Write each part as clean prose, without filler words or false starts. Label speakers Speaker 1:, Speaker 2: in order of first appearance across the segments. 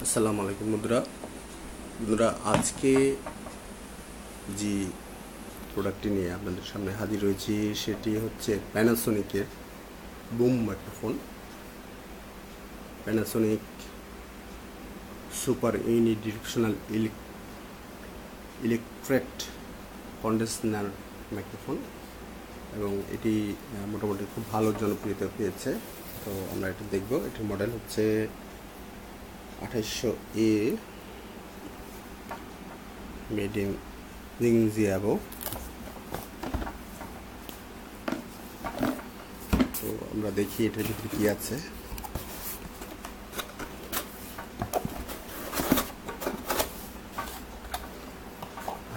Speaker 1: আসসালামু আলাইকুম বন্ধুরা, আজকে যে প্রোডাক্টটি নিয়ে আপনাদের সামনে হাজির হয়েছি সেটি হচ্ছে প্যানাসোনিকের boom microphone. Panasonic super unidirectional electret condenser microphone, এবং এটি মোটামুটি খুব ভালো জনপ্রিয়তা পেয়েছে। তো আমরা এটা দেখব। এটির মডেল হচ্ছে 2800A, মেড ইন জিংজিয়াবো। তো আমরা দেখি এটার ভিতরে কি আছে।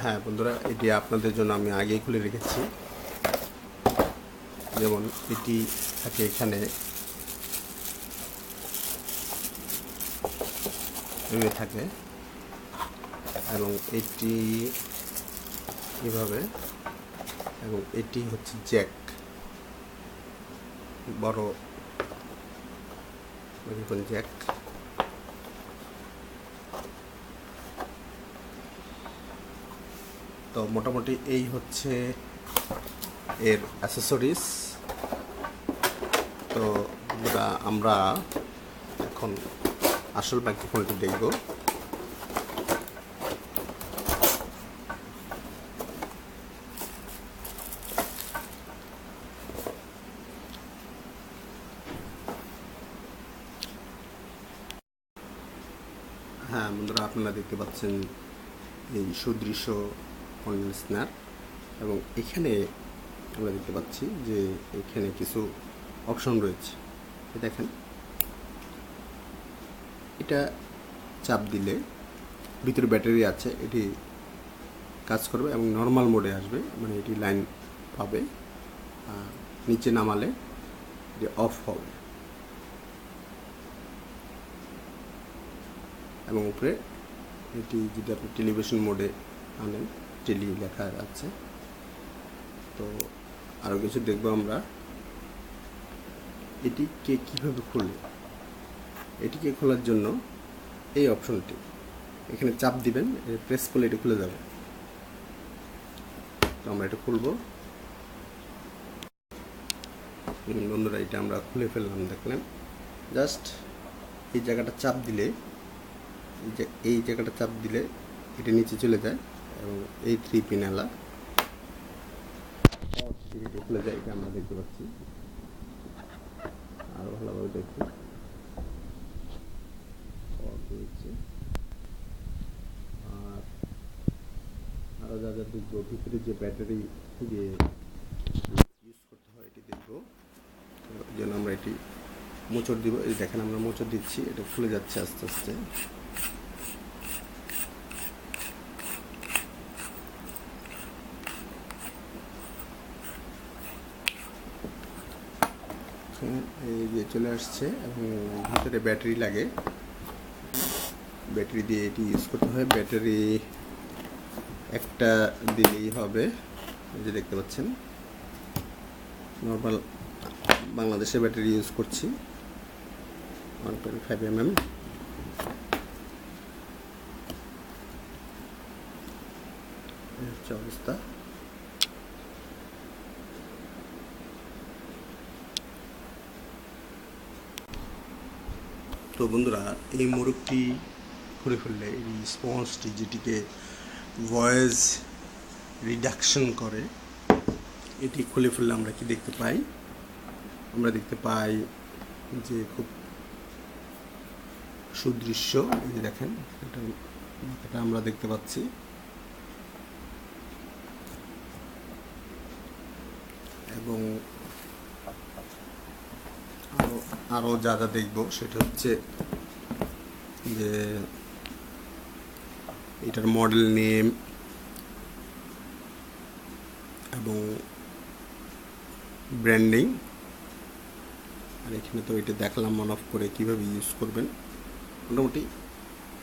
Speaker 1: হ্যাঁ বন্ধুরা, এটি আপনাদের জন্য আমি আগেই খুলে রেখেছি। যেমন এটি থাকে এখানে থাকে, এবং এটি এভাবে, এবং এটি হচ্ছে জ্যাক, বড় জ্যাক। তো মোটামুটি এই হচ্ছে এর অ্যাসেসরিজ। তো আমরা এখন আসল মাইক্রোফোনটি দেখব। হ্যাঁ বন্ধুরা, আপনারা দেখতে পাচ্ছেন এই সুদৃশ্য কন্ডেন্সার, এবং এখানে আমরা দেখতে পাচ্ছি যে এখানে কিছু অপশন রয়েছে। দেখেন, এটা চাপ দিলে ভিতরে ব্যাটারি আছে, এটি কাজ করবে এবং নর্মাল মোডে আসবে, মানে এটি লাইন পাবে। নিচে নামালে এটি অফ হবে, এবং উপরে এটি যদি আপনি টেলিভিশন মোডে আনেন, টেলি লেখা আছে। তো আরও কিছু দেখবো আমরা। এটিকে কীভাবে খুলবে, এটিকে খোলার জন্য এই অপশনটি এখানে চাপ দিবেন, প্রেস করলে এটি খুলে যাবে। তো আমরা এটা খুলবো। বন্ধুরা, এটা আমরা খুলে ফেললাম। দেখলেন, জাস্ট এই জায়গাটা চাপ দিলে, এই জায়গাটা চাপ দিলে এটা নিচে চলে যায়, এবং এই 3 পিনালা খুলে যায়। এটা আমরা দেখতে পাচ্ছি। আরো ভালোভাবে দেখি, আর আরো যা যা দেখবো, ভিতরে যে ব্যাটারি যে ইউজ করতে হয় এটি দেখবো। এই জন্য আমরা এটি মোচড় দিব। এই দেখেন, আমরা মোচড় দিচ্ছি, এটা খুলে যাচ্ছে আস্তে আস্তে। এই যে চলে আসছে, এবং ভিতরে ব্যাটারি লাগে, ব্যাটারি দিয়ে এটি ইউজ করতে হয়। ব্যাটারি একটা দিলেই হবে। এই যে দেখতে পাচ্ছেন, নর্মাল বাংলাদেশে ব্যাটারি ইউজ করছি 1.5 mm। হচ্ছে অবস্থা। তো বন্ধুরা, এই মোড়কটি খুলে ফেললে এই স্পঞ্জটি, যেটিকে ভয়েস রিডাকশন করে, এটি খুলে ফেললে আমরা কি দেখতে পাই? আমরা দেখতে পাই যে খুব সুদৃশ্য। এই যে দেখেন, এটা আমরা দেখতে পাচ্ছি, এবং আরও যা যা দেখবো সেটা হচ্ছে যে এটার মডেল নেম, এবং ব্র্যান্ডিং। আর এখানে তো এটা দেখলাম অন অফ করে কীভাবে ইউজ করবেন। মোটামুটি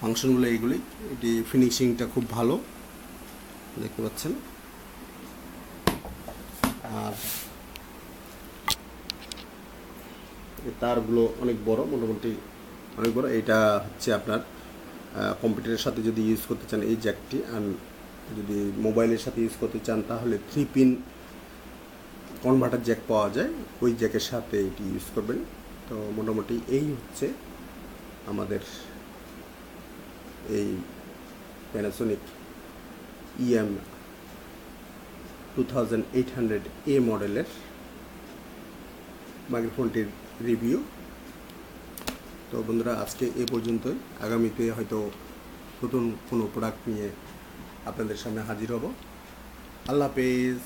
Speaker 1: ফাংশনগুলো এইগুলি। এটি ফিনিশিংটা খুব ভালো দেখতে পাচ্ছেন। আর তারগুলো অনেক বড়, মোটামুটি অনেক বড়। এটা হচ্ছে আপনার কম্পিউটারের সাথে যদি ইউজ করতে চান এই জ্যাকটি, আর যদি মোবাইলের সাথে ইউজ করতে চান তাহলে 3 পিন কনভার্টার জ্যাক পাওয়া যায়, ওই জ্যাকের সাথে এটি ইউজ করবেন। তো মোটামুটি এই হচ্ছে আমাদের এই প্যানাসোনিক EM-2800A মডেলের মাইক্রোফোনটির রিভিউ। তো বন্ধুরা, আজকে এ পর্যন্তই। আগামীতে হয়তো নতুন কোনো প্রোডাক্ট নিয়ে আপনাদের সামনে হাজির হব। আল্লাহ হাফেজ।